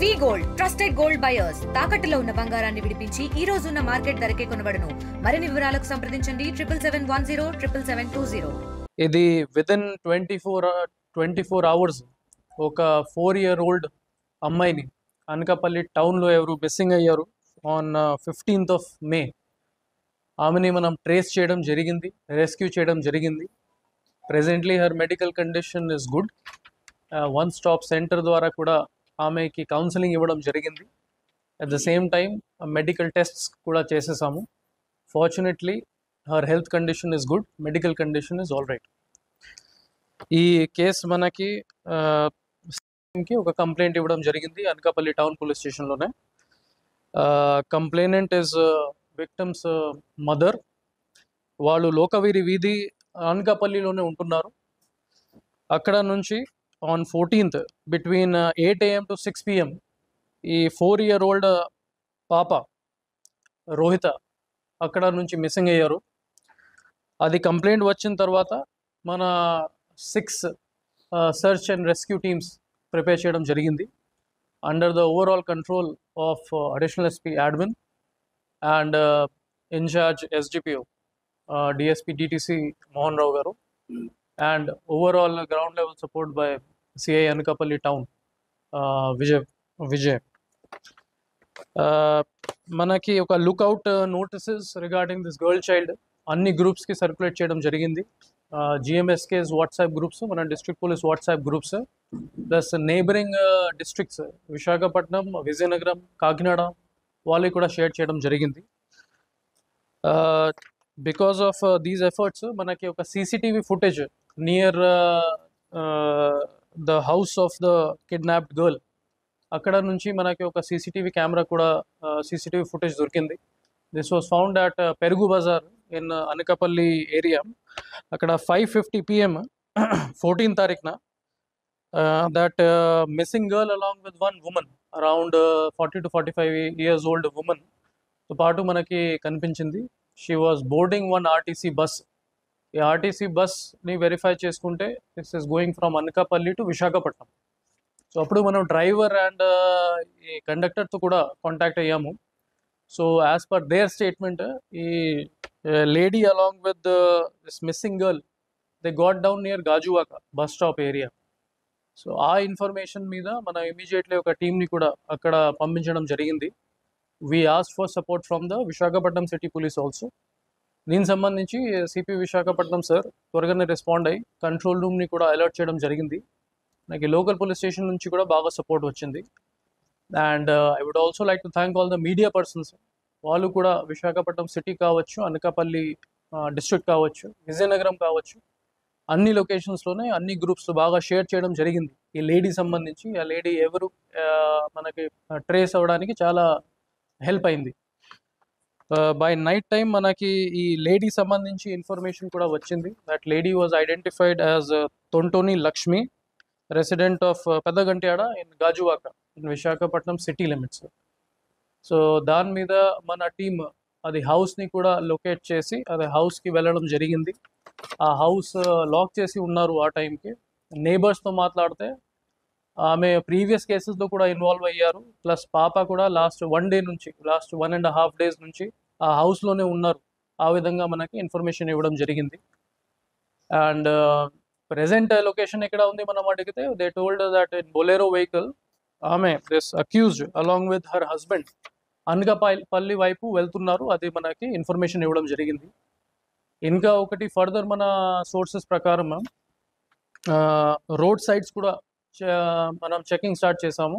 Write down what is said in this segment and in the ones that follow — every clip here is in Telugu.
వి గోల్డ్ ట్రస్టెడ్ గోల్డ్ బయర్స్ తాకట్టులో ఉన్న బంగారాన్ని విడిపించి ఈ రోజు ఉన్న మార్కెట్ ధరకే కొనబడును. మరిన్ని వివరాలకు సంప్రదించండి 7710 ఇది విదిన్ 24 అవర్స్ ఒక 4-year-old అమ్మాయిని అనకాపల్లి టౌన్లో ఎవరు మిస్సింగ్ అయ్యారు ఆన్ 15th of May. ఆమెని మనం ట్రేస్ చేయడం జరిగింది, రెస్క్యూ చేయడం జరిగింది. Presently her medical condition is good. One stop centre ద్వారా కూడా ఆమెకి కౌన్సిలింగ్ ఇవ్వడం జరిగింది. At the same time medical tests కూడా చేసేసాము. Fortunately her health condition is good, medical condition is all right. ఈ కేసు మనకి ఒక కంప్లైంట్ ఇవ్వడం జరిగింది అనకాపల్లి టౌన్ పోలీస్ స్టేషన్లోనే. Complainant is victim's mother. వాళ్ళు లోకవీరి వీధి అనకాపల్లిలోనే ఉంటున్నారు. అక్కడ నుంచి on 14th between 8 AM to 6 PM ఈ 4-year-old పాప రోహిత అక్కడ నుంచి మిస్సింగ్ అయ్యారు. అది కంప్లైంట్ వచ్చిన తర్వాత మన 6 search and rescue teams prepare చేయడం జరిగింది under the overall control of additional SP admin and incharge SGPO DSP DTC Mohan Rao garu and overall ground level support by CI Anakapalli town Vijay. మనకి ఒక lookout notices regarding this girl child అన్ని గ్రూప్స్కి సర్క్యులేట్ చేయడం జరిగింది. GMSK's వాట్సాప్ గ్రూప్స్, మన district police WhatsApp groups, plus neighbouring districts Visakhapatnam, Vizianagaram, Kakinada వాళ్ళకి కూడా షేర్ చేయడం జరిగింది. బికాస్ ఆఫ్ దీస్ ఎఫర్ట్స్ మనకి ఒక CCTV footage near the house of the kidnapped girl అక్కడ నుంచి మనకి ఒక CCTV కెమెరా కూడా CCTV ఫుటేజ్ దొరికింది. దిస్ వాజ్ ఫౌండ్ అట్ పెరుగు బజార్ ఇన్ అనకాపల్లి ఏరియా. అక్కడ 5:50 PM 14th తారీఖున that missing girl along with one women around 40 to 45 years old women తో పాటు మనకి కనిపించింది. She was boarding one RTC bus. ఈ RTC బస్ని వెరిఫై చేసుకుంటే this is going from Anakapalli to Visakhapatnam. So అప్పుడు మనం డ్రైవర్ అండ్ ఈ కండక్టర్తో కూడా కాంటాక్ట్ అయ్యాము. So as per their statement ఈ lady along with this missing girl they got down near Gajuwaka bus stop area. So ఆ ఇన్ఫర్మేషన్ మీద మనం ఇమీడియట్లీ ఒక టీంని కూడా అక్కడ పంపించడం జరిగింది. We asked for support from the Visakhapatnam city police also. దీనికి సంబంధించి CP విశాఖపట్నం సార్ త్వరగానే రెస్పాండ్ అయ్యి కంట్రోల్ రూమ్ని కూడా అలర్ట్ చేయడం జరిగింది. నాకు లోకల్ పోలీస్ స్టేషన్ నుంచి కూడా బాగా సపోర్ట్ వచ్చింది. And I would also like to thank all the media persons. వాళ్ళు కూడా విశాఖపట్నం సిటీ కావచ్చు, అనకాపల్లి డిస్ట్రిక్ట్ కావచ్చు, విజయనగరం కావచ్చు, అన్ని లొకేషన్స్లోనే అన్ని గ్రూప్స్ బాగా షేర్ చేయడం జరిగింది. ఈ లేడీ సంబంధించి ఆ లేడీ ఎవరు మనకి ట్రేస్ అవ్వడానికి చాలా హెల్ప్ అయింది. బై నైట్ టైం మనకి ఈ లేడీ సంబంధించి ఇన్ఫర్మేషన్ కూడా వచ్చింది. That lady was identified as Thontoni Lakshmi, resident of Peddagantyada in Gajuwaka in Visakhapatnam city limits. So దాని మీద మన టీమ్ అది హౌస్ని కూడా లొకేట్ చేసి అది హౌస్కి వెళ్ళడం జరిగింది. ఆ హౌస్ లాక్ చేసి ఉన్నారు ఆ టైంకి. నేబర్స్తో మాట్లాడితే ఆమె ప్రీవియస్ కేసెస్లో కూడా ఇన్వాల్వ్ అయ్యారు. ప్లస్ పాప కూడా లాస్ట్ 1 day నుంచి, లాస్ట్ 1.5 days నుంచి ఆ హౌస్లోనే ఉన్నారు. ఆ విధంగా మనకి ఇన్ఫర్మేషన్ ఇవ్వడం జరిగింది. అండ్ ప్రెజెంట్ లొకేషన్ ఎక్కడ ఉంది మనం అడిగితే they told that in Bolero vehicle ఆమె this accused along with her husband Anakapalli వైపు వెళ్తున్నారు. అది మనకి ఇన్ఫర్మేషన్ ఇవ్వడం జరిగింది. ఇంకా ఒకటి ఫర్దర్ మన సోర్సెస్ ప్రకారం రోడ్ సైడ్స్ కూడా మనం చెకింగ్ స్టార్ట్ చేసాము.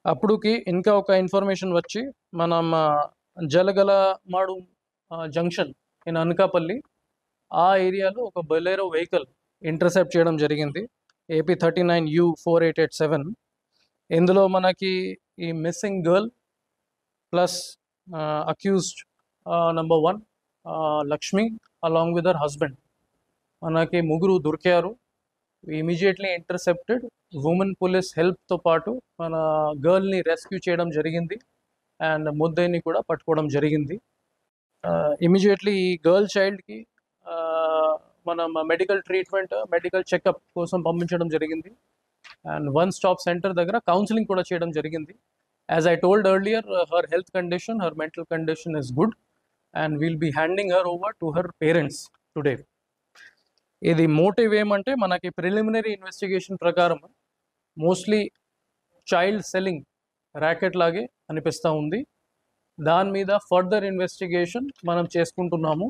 అప్పుడుకి ఇంకా ఒక ఇన్ఫర్మేషన్ వచ్చి మనం జలగలమాడు జంక్షన్ ఇన్ అనకాపల్లి ఆ ఏరియాలో ఒక బొలెరో వెహికల్ ఇంటర్సెప్ట్ చేయడం జరిగింది, AP 39U 4887. ఇందులో మనకి ఈ missing girl plus accused number 1 Lakshmi along with her husband మనకి ముగ్గురు దొరికారు. Immediately intercepted. ఉమెన్ పోలీస్ హెల్ప్తో పాటు మన గర్ల్ని రెస్క్యూ చేయడం జరిగింది అండ్ ముద్దయిని కూడా పట్టుకోవడం జరిగింది. ఇమీడియట్లీ ఈ గర్ల్ చైల్డ్కి మనం మెడికల్ ట్రీట్మెంట్, మెడికల్ చెకప్ కోసం పంపించడం జరిగింది. అండ్ వన్ స్టాప్ సెంటర్ దగ్గర కౌన్సిలింగ్ కూడా చేయడం జరిగింది. As I told earlier, her health condition, her mental condition is good and will be handing her over to her parents today. ఇది మోటివ్ ఏమంటే మనకి ప్రిలిమినరీ ఇన్వెస్టిగేషన్ ప్రకారం మోస్ట్లీ చైల్డ్ సెల్లింగ్ ర్యాకెట్ లాగే అనిపిస్తూ ఉంది. దాని మీద ఫర్దర్ ఇన్వెస్టిగేషన్ మనం చేసుకుంటున్నాము.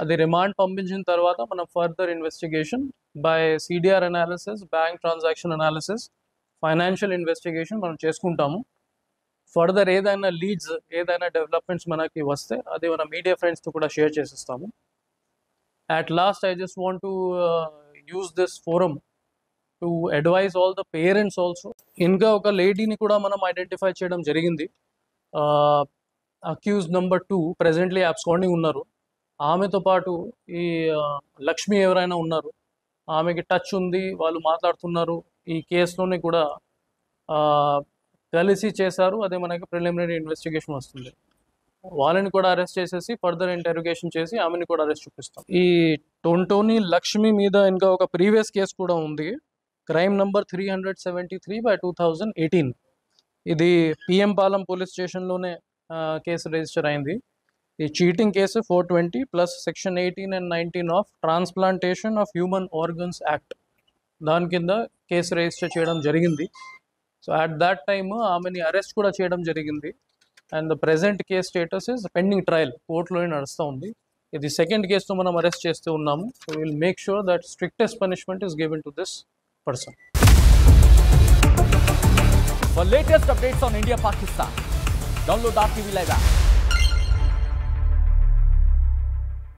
అది రిమాండ్ పంపించిన తర్వాత మనం further investigation by CDR analysis, bank transaction analysis, financial investigation మనం చేసుకుంటాము. ఫర్దర్ ఏదైనా లీడ్స్, ఏదైనా డెవలప్మెంట్స్ మనకి వస్తే అది మన మీడియా ఫ్రెండ్స్తో కూడా share చేసిస్తాము. At last, I just want to use this forum to advise all the parents also. ఇంకా ఒక లేడీని కూడా మనం ఐడెంటిఫై చేయడం జరిగింది. అక్యూజ్ నెంబర్ 2 ప్రెజెంట్లీ అబ్స్కాండింగ్ ఉన్నారు. ఆమెతో పాటు ఈ లక్ష్మి ఎవరైనా ఉన్నారు, ఆమెకి టచ్ ఉంది, వాళ్ళు మాట్లాడుతున్నారు. ఈ కేసులోనే కూడా కలిసి చేశారు. అదే మనకి ప్రిలిమినరీ ఇన్వెస్టిగేషన్ వస్తుంది. వాళ్ళని కూడా అరెస్ట్ చేసేసి ఫర్దర్ ఇంటెరోగేషన్ చేసి ఆమెని కూడా అరెస్ట్ చూపిస్తాం. ఈ టొంటోని లక్ష్మి మీద ఇంకా ఒక ప్రీవియస్ కేసు కూడా ఉంది, క్రైమ్ నంబర్ 373/2018. ఇది పిఎం పాలెం పోలీస్ స్టేషన్లోనే కేసు రిజిస్టర్ అయింది. ఈ cheating case 420 plus section 18 and 19 of transplantation of human organs act, దాని కింద కేసు రిజిస్టర్ చేయడం జరిగింది. సో అట్ దాట్ టైమ్ ఆమెని అరెస్ట్ కూడా చేయడం జరిగింది. And the present case status is pending trial, కోర్టులోనే నడుస్తూ ఉంది. ఇది సెకండ్ కేసుతో మనం అరెస్ట్ చేస్తూ ఉన్నాము. So will make sure that strictest punishment is given to this person. For latest updates on India Pakistan, download our TV Live app